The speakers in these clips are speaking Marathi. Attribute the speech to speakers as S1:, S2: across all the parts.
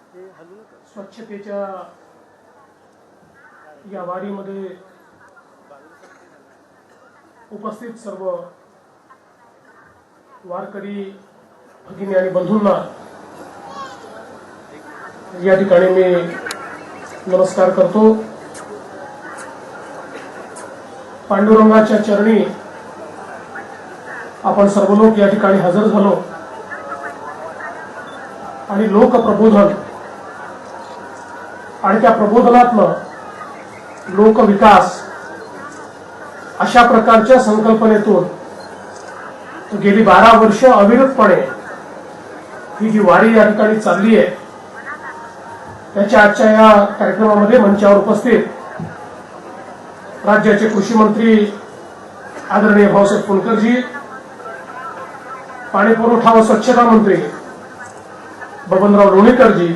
S1: स्वच्छतेच्या या वारीमध्ये उपस्थित सर्व वारकरी भगिनी आणि बंधूंना या ठिकाणी मी नमस्कार करतो। पांडुरंगाच्या चरणी आपण सर्व लोक या ठिकाणी हजर झालो आणि लोकप्रबोधन आणि त्या प्रबोधनातनं लोकविकास अशा प्रकारच्या संकल्पनेतून गेली 12 वर्ष अविरतपणे ही जी वारी या ठिकाणी चालली आहे त्याच्या आजच्या या कार्यक्रमामध्ये मंचावर उपस्थित राज्याचे कृषी मंत्री आदरणीय भाऊसाहेब फुंडकरजी, पाणी पुरवठा व स्वच्छता मंत्री बबनराव लोणीकरजी,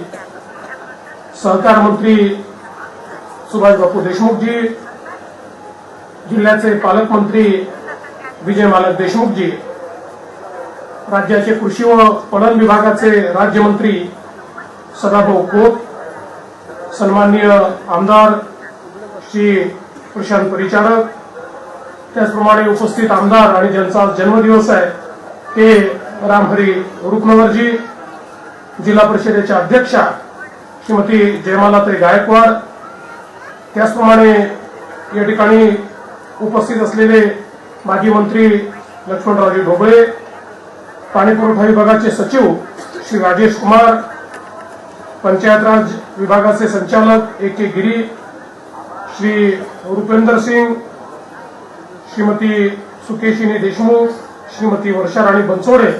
S1: सहकार मंत्री सुभाष बापू देशमुखजी, जिल्ह्याचे पालकमंत्री विजय मालक देशमुखजी, राज्याचे कृषी व पणन विभागाचे राज्यमंत्री सदाभाऊ खोत, सन्माननीय आमदार श्री प्रशांत परिचारक, त्याचप्रमाणे उपस्थित आमदार आणि ज्यांचा जन्मदिवस आहे ते रामहरी रुपनवरजी, जिल्हा परिषदेच्या अध्यक्षा श्रीमती जयमालाताई गायकवाड, त्याचप्रमाणे या ठिकाणी उपस्थित असलेले माजी मंत्री लक्ष्मणरावजी ढोबळे, पाणी पुरवठा विभागाचे सचिव श्री राजेश कुमार, पंचायत राज विभागाचे संचालक ए.के. गिरी, श्री रुपेंद्र सिंग, श्रीमती सुकेशिनी देशमुख, श्रीमती वर्षा राणी बनसोडे,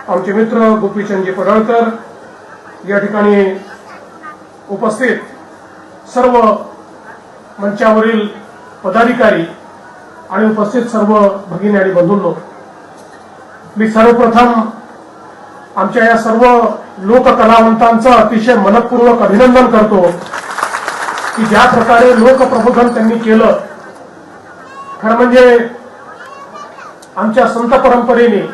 S1: आमचे मित्र गोपीचंदजी पडळकर, या ठिकाणी उपस्थित सर्व मंचावरील पदाधिकारी आणि उपस्थित सर्व भगिनी आणि बंधूंनो, मी सर्वप्रथम आमच्या या सर्व लोककलावंतांचं अतिशय मनपूर्वक अभिनंदन करतो की ज्या प्रकारे लोकप्रबोधन त्यांनी केलं। खरं म्हणजे आमच्या संत परंपरेने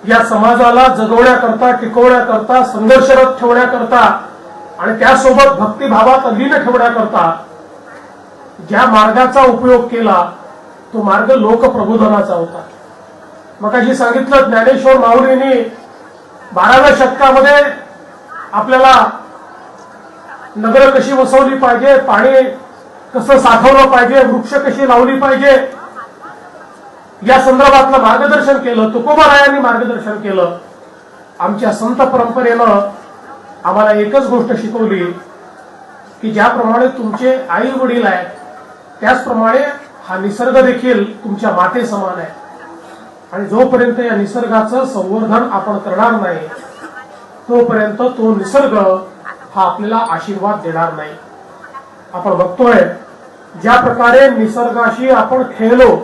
S1: या समाजाला जगवण्याकरता, टिकवण्याकरता, संघर्षरत ठेवण्याकरता आणि त्यासोबत भक्तिभावात अलीन ठेवण्याकरता ज्या मार्गाचा उपयोग केला तो मार्ग लोकप्रबोधनाचा होता। मगाशी सांगितलं, ज्ञानेश्वर माऊलींनी 12व्या शतकामध्ये आपल्याला नगर कशी वसवली पाहिजे, पाणी कसं साठवलं पाहिजे, वृक्ष कशी लावली पाहिजे या संदर्भातलं मार्गदर्शन केलं। तुकोबारायांनी मार्गदर्शन केलं। आमच्या संत परंपरेनं आम्हाला एकच गोष्ट शिकवली की ज्याप्रमाणे तुमचे आई वडील आहेत त्याचप्रमाणे हा निसर्ग देखील तुमच्या माते समान आहे आणि जोपर्यंत या निसर्गाचं संवर्धन आपण करणार नाही तोपर्यंत तो निसर्ग हा आपल्याला आशीर्वाद देणार नाही। आपण बघतोय ज्या प्रकारे निसर्गाशी आपण खेळलो,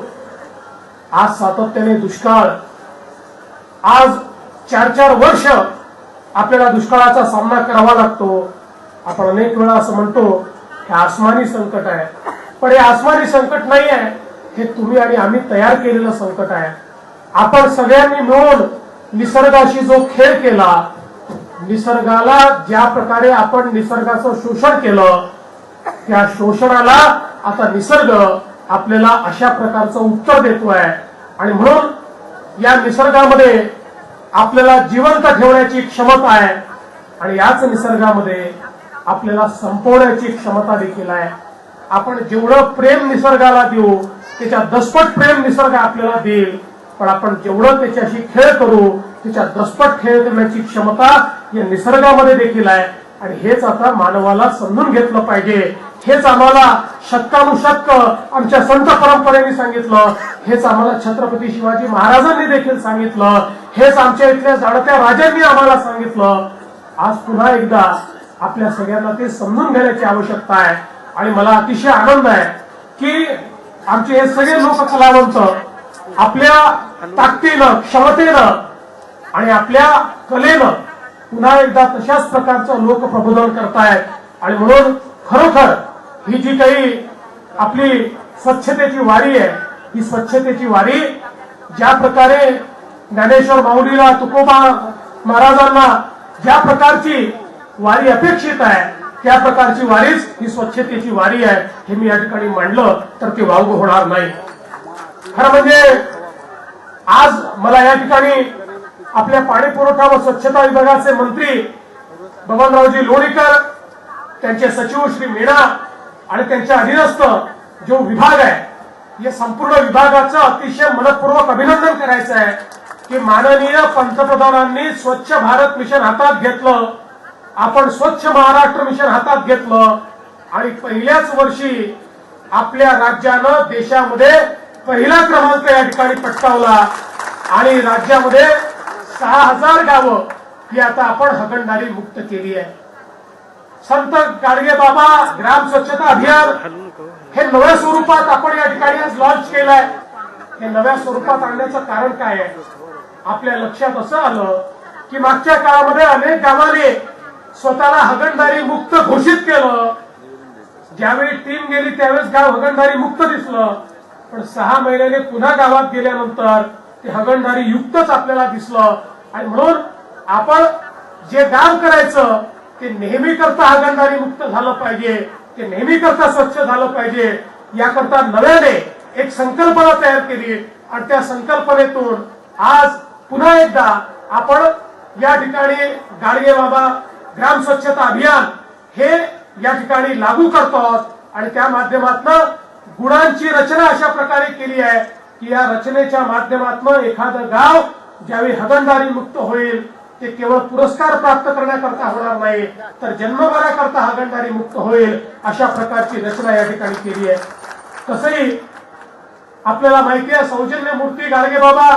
S1: आज सातत्याने दुष्काळ, आज 4-4 वर्ष आपल्याला दुष्काळाचा सामना करावा लागतो। आपण अनेक वेळा असं म्हणतो हे आसमानी संकट आहे, पण हे आसमानी संकट नाही आहे, हे तुम्ही आणि आम्ही तयार केलेलं संकट आहे। आपण सगळ्यांनी मिळून निसर्गाशी जो खेळ केला, निसर्गाला ज्या प्रकारे आपण निसर्गाचं शोषण केलं, त्या शोषणाला आता निसर्ग आपल्याला अशा प्रकारचं उत्तर देतोय आणि म्हणून या निसर्गामध्ये आपल्याला जिवंत ठेवण्याची क्षमता आहे आणि याच निसर्गामध्ये आपल्याला संपवण्याची क्षमता देखील आहे। आपण जेवढं प्रेम निसर्गाला देऊ त्याच्या दसपट प्रेम निसर्ग आपल्याला देईल, पण आपण जेवढं त्याच्याशी खेळ करू त्याच्या दसपट खेळ करण्याची क्षमता या निसर्गामध्ये देखील आहे आणि हेच आता मानवाला समजून घेतलं पाहिजे। हेच आम्हाला शतकानुशतक आमच्या संत परंपरेने सांगितलं, हेच आम्हाला छत्रपती शिवाजी महाराजांनी देखील सांगितलं, हेच आमच्या इथल्या जाणत्या राजांनी आम्हाला सांगितलं। आज पुन्हा एकदा आपल्या सगळ्यांना ते समजून घेण्याची आवश्यकता आहे आणि मला अतिशय आनंद आहे की आमचे हे सगळे लोककलावंत आपल्या ताकदीनं, क्षमतेनं आणि आपल्या कलेनं पुन्हा एकदा तशाच प्रकारचं लोकप्रबोधन करतायत आणि म्हणून खरोखर ही जी काही आपली स्वच्छतेची वारी आहे, ही स्वच्छतेची वारी ज्या प्रकारे ज्ञानेश्वर माऊलीला, तुकोबा महाराजांना ज्या प्रकारची वारी अपेक्षित आहे त्या प्रकारची वारीच ही स्वच्छतेची वारी आहे हे मी या ठिकाणी मांडलं तर ते वावग होणार नाही. खरं म्हणजे आज मला या ठिकाणी आपल्या पाणी पुरवठा व स्वच्छता विभागाचे मंत्री बबनरावजी लोणीकर, त्यांचे सचिव श्री मीणा आणि त्यांच्या अधीनस्थ जो विभाग आहे या संपूर्ण विभागाचं अतिशय मनपूर्वक अभिनंदन करायचं आहे की माननीय पंतप्रधानांनी स्वच्छ भारत मिशन हातात घेतलं, आपण स्वच्छ महाराष्ट्र मिशन हातात घेतलं आणि पहिल्याच वर्षी आपल्या राज्यानं देशामध्ये पहिला क्रमांक या ठिकाणी पटकावला आणि राज्यामध्ये 6000 गावं ही आता आपण हागणदारी मुक्त केली आहे. संत गाडगे बाबा ग्राम स्वच्छता अभियान हे नव्या स्वरूपात आपण या ठिकाणी आज लॉन्च केलंय. हे नव्या स्वरूपात आणण्याचं कारण काय आहे? आपल्या लक्षात असं आलं की मागच्या काळामध्ये अनेक गावांनी स्वतःला हागणदारी मुक्त घोषित केलं. ज्यावेळी टीम गेली त्यावेळेस गाव हागणदारी मुक्त दिसलं, पण 6 महिन्याने पुन्हा गावात गेल्यानंतर ते हागणदारी युक्तच आपल्याला दिसलं. आणि म्हणून आपण जे काम करायचं ते नेहमी करता हागणदारी मुक्त झालं पाहिजे, ते नेहमी करता स्वच्छ झालं पाहिजे. याकरता नव्याने एक संकल्पना तयार केली आणि त्या संकल्पनेतून आज पुन्हा एकदा आपण या ठिकाणी गाडगे बाबा ग्राम स्वच्छता अभियान हे या ठिकाणी लागू करतो आहोत आणि त्या माध्यमातून गुणांची रचना अशा प्रकारे केली आहे की या रचनेच्या माध्यमातून एखादं गाव ज्यावेळी हागणदारी मुक्त होईल ते केवळ पुरस्कार प्राप्त करण्याकरता होणार नाही तर जन्मभराकरता हागणदारी मुक्त होईल अशा प्रकारची रचना या ठिकाणी केली आहे. तसंही आपल्याला माहिती आहे सौजन्य मूर्ती गाडगे बाबा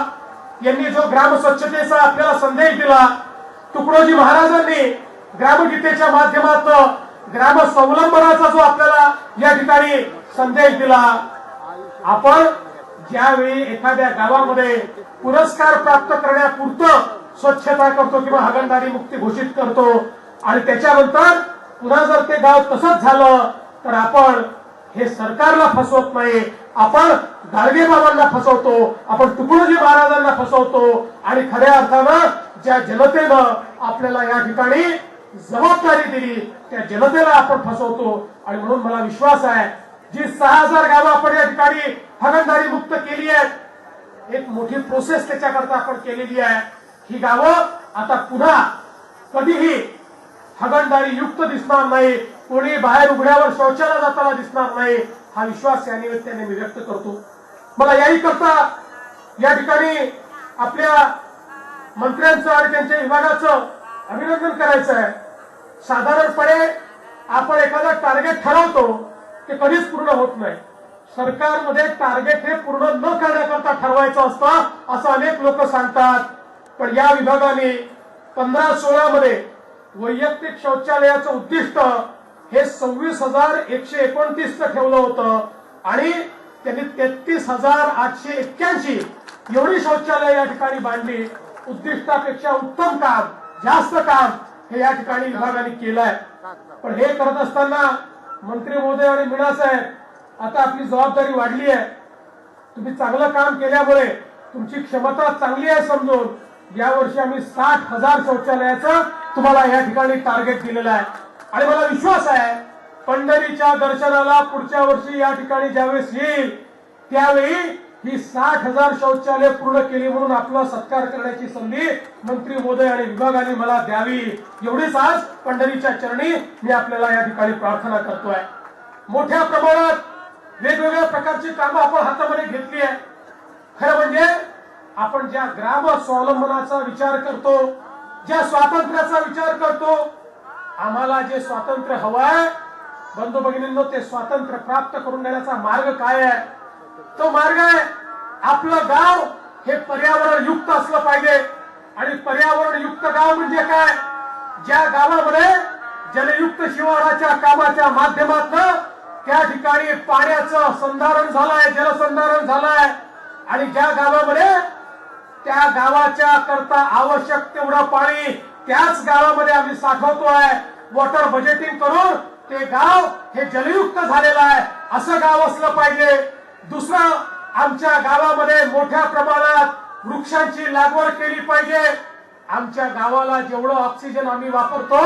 S1: यांनी जो ग्राम स्वच्छतेचा आपल्याला संदेश दिला, तुकडोजी महाराजांनी ग्रामगीतेच्या माध्यमातून ग्राम स्वावलंबनाचा जो आपल्याला या ठिकाणी संदेश दिला, आपण ज्यावेळी एखाद्या गावामध्ये पुरस्कार प्राप्त करण्यापुरतं स्वच्छता करतो किंवा हागणदारी मुक्ती घोषित करतो आणि त्याच्यानंतर पुन्हा जर ते गाव तसंच झालं तर आपण हे सरकारला फसवत नाही, आपण गाडगे बाबांना फसवतो, आपण तुकडोजी महाराजांना फसवतो आणि खऱ्या अर्थानं ज्या जनतेनं आपल्याला या ठिकाणी जबाबदारी दिली त्या जनतेला आपण फसवतो. आणि म्हणून मला विश्वास आहे जी 6000 गावं आपण या ठिकाणी हागणदारी मुक्त केली आहेत, एक मोठी प्रोसेस त्याच्याकरता आपण केलेली आहे. ही गावं आता पुन्हा कधीही हागणदारी युक्त दिसणार नाही, कोणी बाहेर उघड्यावर शौचाला जाताना दिसणार नाही हा विश्वास या निमित्ताने मी व्यक्त करतो. मला याही करता या ठिकाणी आपल्या मंत्र्यांचं आणि त्यांच्या विभागाचं अभिनंदन करायचं आहे. साधारणपणे आपण एखादं टार्गेट ठरवतो ते कधीच पूर्ण होत नाही. सरकारमध्ये टार्गेट हे पूर्ण न करण्याकरता ठरवायचं असतं असं अनेक लोक सांगतात, पण या विभागाने 15-16 मध्ये वैयक्तिक शौचालयाचं उद्दिष्ट हे 26,129 ठेवलं होतं आणि त्यांनी 33,881 एवढी शौचालय या ठिकाणी बांधली. उद्दिष्टापेक्षा उत्तम काम, जास्त काम हे या ठिकाणी विभागाने केलंय. पण हे करत असताना मंत्री महोदय आणि मीणा साहेब आता आपली जबाबदारी वाढली आहे. तुम्ही चांगलं काम केल्यामुळे तुमची क्षमता चांगली आहे समजून यावर्षी आम्ही 60,000 शौचालयाचं तुम्हाला या ठिकाणी टार्गेट दिलेलं आहे. आणि मला विश्वास आहे पंढरीच्या दर्शनाला पुढच्या वर्षी या ठिकाणी ज्यावेळेस येईल त्यावेळी ही 60,000 शौचालय पूर्ण केली म्हणून आपला सत्कार करण्याची संधी मंत्री महोदय आणि विभागाने मला द्यावी एवढीच आज पंढरीच्या चरणी मी आपल्याला या ठिकाणी प्रार्थना करतोय. मोठ्या प्रमाणात वेगवेगळ्या प्रकारची कामं आपण हातामध्ये घेतली आहे. खरं म्हणजे आपण ज्या ग्राम स्वावलंबनाचा विचार करतो, ज्या स्वातंत्र्याचा विचार करतो, आम्हाला जे स्वातंत्र्य हवं आहे बंधू भगिनींनो ते स्वातंत्र्य प्राप्त करून देण्याचा मार्ग काय आहे? तो मार्ग आहे आपलं गाव हे पर्यावरण युक्त असलं पाहिजे. आणि पर्यावरण युक्त गाव म्हणजे काय? ज्या गावामध्ये जलयुक्त शिवाराच्या कामाच्या माध्यमातून त्या ठिकाणी पाण्याचं संधारण झालंय, जलसंधारण झालंय आणि ज्या गावामध्ये त्या गावाच्या करता आवश्यक तेवढं पाणी त्याच गावामध्ये आम्ही साठवतोय, वॉटर बजेटिंग करून ते गाव हे जलयुक्त झालेलं आहे असं गाव असलं पाहिजे. दुसरं, आमच्या गावामध्ये मोठ्या प्रमाणात वृक्षांची लागवड केली पाहिजे. आमच्या गावाला जेवढं ऑक्सिजन आम्ही वापरतो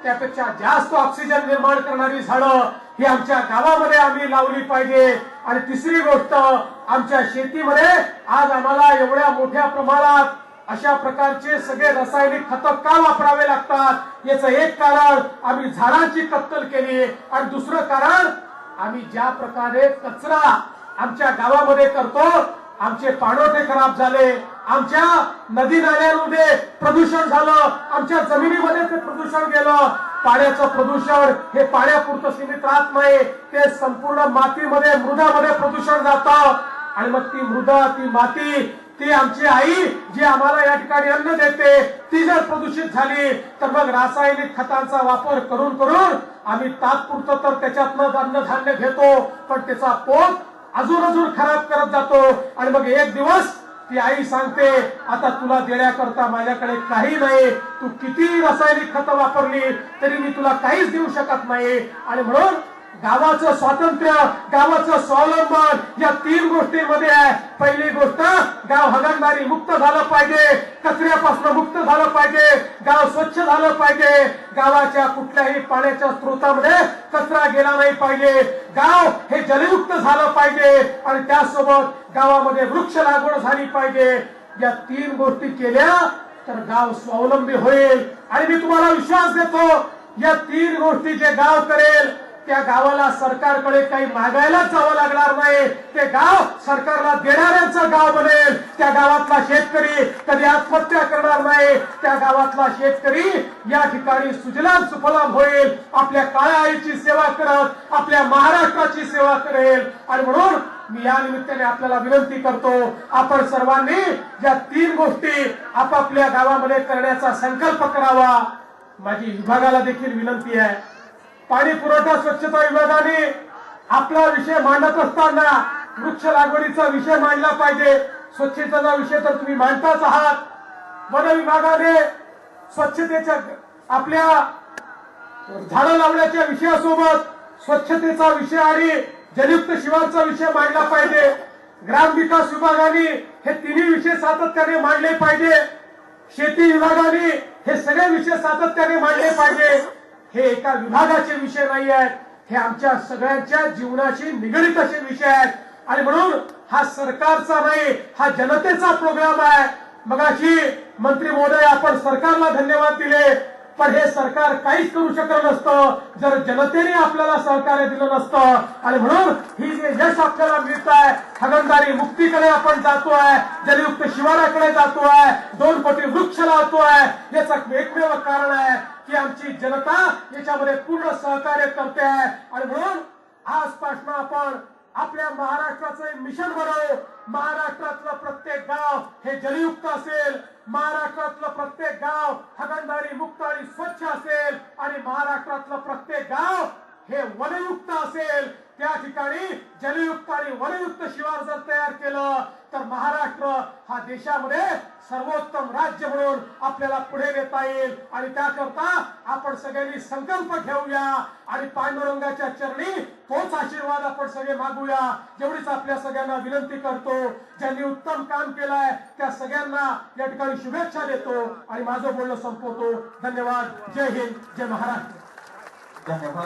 S1: त्यापेक्षा जास्त ऑक्सिजन निर्माण करणारी झाडं ही आमच्या गावामध्ये आम्ही लावली पाहिजे. आणि तिसरी गोष्ट, आमच्या शेतीमध्ये आज आम्हाला एवढ्या मोठ्या प्रमाणात अशा प्रकारचे सगळे रासायनिक खतं का वापरावे लागतात, याचं एक कारण आम्ही झाडांची कत्तल केली आणि दुसरं कारण आम्ही ज्या प्रकारे कचरा आमच्या गावामध्ये करतो, आमचे पाणवठे खराब झाले, आमच्या नदी नाल्यांमध्ये प्रदूषण झालं, आमच्या जमिनीमध्ये ते प्रदूषण गेलं. पाण्याचं प्रदूषण हे पाण्यापुरतं सीमित राहत नाही, ते संपूर्ण मातीमध्ये मृदामध्ये प्रदूषण जातं. आणि मग ती मृदा, ती माती, ती आमची आई जी आम्हाला या ठिकाणी अन्न देते, ती जर प्रदूषित झाली तर मग रासायनिक खतांचा वापर करून करून आम्ही तात्पुरतं तर त्याच्यातनं अन्नधान्य घेतो, पण त्याचा पोत अजून खराब करत जातो. आणि मग एक दिवस ती आई सांगते, आता तुला देण्याकरता माझ्याकडे काही नाही, तू किती रासायनिक खतं वापरली तरी मी तुला काहीच देऊ शकत नाही. आणि म्हणून गावाचं स्वातंत्र्य, गावाचं स्वावलंबन या तीन गोष्टींमध्ये आहे. पहिली गोष्ट, गाव हागणदारी मुक्त झालं पाहिजे, कचऱ्यापासून मुक्त झालं पाहिजे, गाव स्वच्छ झालं पाहिजे, गावाच्या कुठल्याही पाण्याच्या स्रोतामध्ये कचरा गेला नाही पाहिजे, गाव हे जलयुक्त झालं पाहिजे आणि त्यासोबत गावामध्ये वृक्ष लागवड झाली पाहिजे. या तीन गोष्टी केल्या तर गाव स्वावलंबी होईल. आणि मी तुम्हाला विश्वास देतो, या तीन गोष्टी जे गाव करेल त्या गावाला सरकारकडे काही मागायला जावं लागणार नाही. ते गाव सरकारला देणाऱ्यांचं गाव बनेल. त्या गावातला शेतकरी कधी आत्महत्या करणार नाही. त्या गावातला शेतकरी या ठिकाणी सुजलाम सुफलाम होईल, आपल्या काळ्या आईची सेवा करत आपल्या महाराष्ट्राची सेवा करेल. आणि म्हणून मी या निमित्ताने आपल्याला विनंती करतो, आपण सर्वांनी या तीन गोष्टी आपापल्या गावामध्ये करण्याचा संकल्प करावा. माझी विभागाला देखील विनंती आहे, पाणी पुरवठा स्वच्छता विभागाने आपला विषय मांडत असताना वृक्ष लागवडीचा विषय मांडला पाहिजे. स्वच्छतेचा विषय तर तुम्ही मांडताच आहात. वन विभागाने स्वच्छतेच्या आपल्या झाडं लावण्याच्या विषयासोबत स्वच्छतेचा विषय आणि जलयुक्त शिवारचा विषय मांडला पाहिजे. ग्रामविकास विभागाने हे तिन्ही विषय सातत्याने मांडले पाहिजे. शेती विभागाने हे सगळे विषय सातत्याने मांडले पाहिजे. हे एका विभागाचे विषय नाही आहेत, हे आमच्या सगळ्यांच्या जीवनाशी निगडित असे विषय आहेत. आणि म्हणून हा सरकारचा नाही, हा जनतेचा प्रोग्राम आहे. मगाशी मंत्री महोदय आपण सरकारला धन्यवाद दिले, पण हे सरकार काहीच करू शकलं नसतं जर जनतेने आपल्याला सहकार्य दिलं नसतं. आणि म्हणून ही जे यश आपल्याला मिळत आहे, हागणदारी मुक्तीकडे आपण जातोय, जलयुक्त शिवाराकडे जातोय, 2 कोटी वृक्ष लावतोय, याचं एकमेव कारण आहे की आमची जनता याच्यामध्ये पूर्ण सहकार्य करते आहे. आणि म्हणून आजपासून आपण आपल्या महाराष्ट्राचं मिशन बनवू. महाराष्ट्रातलं प्रत्येक गाव हे जलयुक्त असेल, महाराष्ट्रातलं प्रत्येक गाव हागणदारी मुक्त आणि स्वच्छ असेल आणि महाराष्ट्रातलं प्रत्येक गाव हे वनयुक्त असेल. त्या ठिकाणी जलयुक्त आणि वनयुक्त शिवार जर तयार केलं तर महाराष्ट्र हा देशामध्ये सर्वोत्तम राज्य म्हणून आपल्याला पुढे नेता येईल. आणि त्याकरता आपण सगळ्यांनी संकल्प घेऊया आणि पांडुरंगाच्या चरणी तोच आशीर्वाद आपण सगळे मागूया. जेवढीच आपल्या सगळ्यांना विनंती करतो, ज्यांनी उत्तम काम केलंय त्या सगळ्यांना या ठिकाणी शुभेच्छा देतो आणि माझं बोलणं संपवतो. धन्यवाद. जय हिंद, जय महाराष्ट्र.
S2: धन्यवाद.